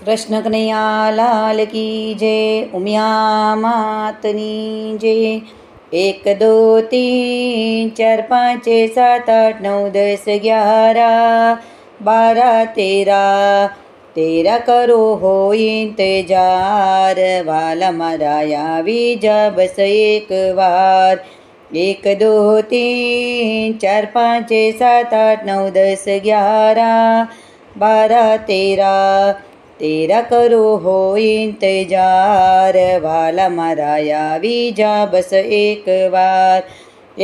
કૃષ્ણ કનૈયા લાલ કી જય, ઉમિયા માતની જય। 1 2 3 4 5 6 7 8 9 10 11 12 13 13 કરો હોય ઇંતજાર, વાલા મારા આવી જા બસ એક વાર। 1 2 3 4 5 6 7 8 9 10 11 12 13 13 કરો હોય ઇંતજાર, વાલા મારા આવી જા બસ એક વાર।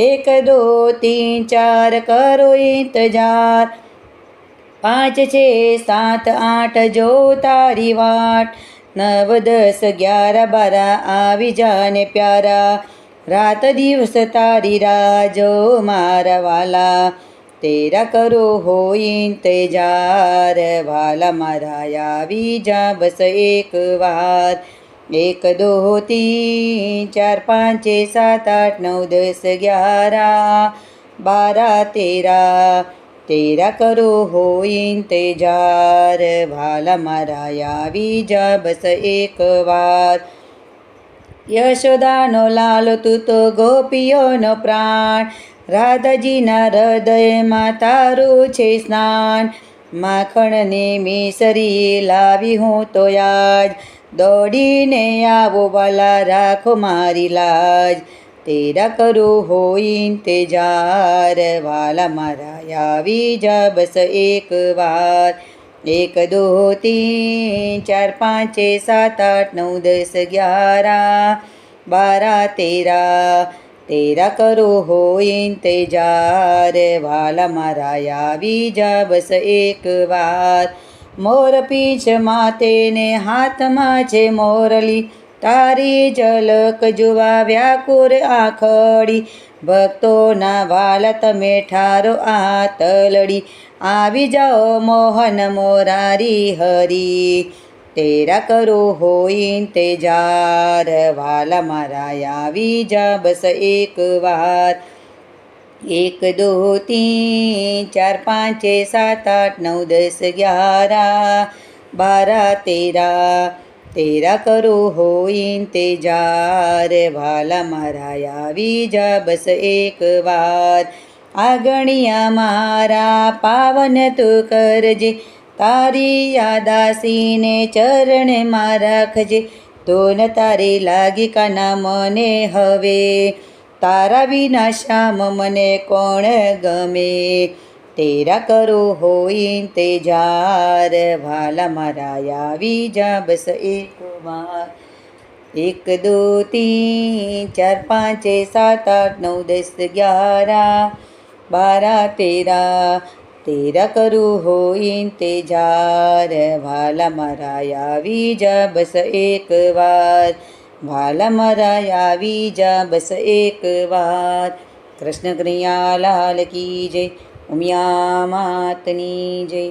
1 2 3 4 કરો ઇંતજાર, 5 6 7 8 જો તારી વાટ, 9 10 11 12 આવી જાને પ્યારા, રાત દિવસ તારી રાહ જો મારા વાલા। 13 કરો હોય ઇંતજાર, વાલા મારા આવી જા બસ એક વાર। 1 2 3 4 5 6 7 8 9 10 11 12 13 13 કરો હોય ઇંતજાર, વાલા મારા આવી જા બસ એક વાર। યશોદાનો લાલ તું તો ગોપીઓનો પ્રાણ, રાધાજીના હૃદયમાં તારું છે સ્નાન। માખણને મિસરી લાવી હું તો આજ, દોડીને આવો વાલા રાખો મારી લાજ। 13 કરો હોય ઇંતજાર, વાલા મારા આવી જા બસ એક વાર। 1 2 3 4 5 6 7 8 9 10 11 12 13 13 કરો હોય ઇંતજાર, વાલા મારા આવી જા બસ એક વાર। મોર પીંછ માથે ને હાથમાં છે મોરલી, તારી ઝલક જોવા વ્યાકુળ આંખડી, ભક્તોના વાલા તમે ઠારો આતલડી, આવી જાઓ મોહન મોરારી હરી। 13 કરો હોય ઇંતજાર, વાલા મારા આવી જા બસ એક વાર। 1 2 3 4 5 6 7 8 9 10 11 12 13 13 કરો હોય ઇંતજાર, વાલા મારા આવી જા બસ એક વાર। આગણિયા મારા પાવન તું કરજે, તારી યાદાસીને ચરણમાં રાખજે, ધૂન તારી લાગી કાના મને હવે, તારા વિના શ્યામ મને કોણ ગમે। 13 કરો હોય ઇંતજાર, વાલા મારા આવી જા બસ એક વાર। 1 2 3 4 5 6 7 8 9 10 11 12 13 13 કરો હોય ઇંતજાર, વાલા મારા આવી જા બસ એક વાર, વાલા મારા આવી જા બસ એક વાર। કૃષ્ણ કનૈયા લાલ કી જય, ઉમિયા માતની જય।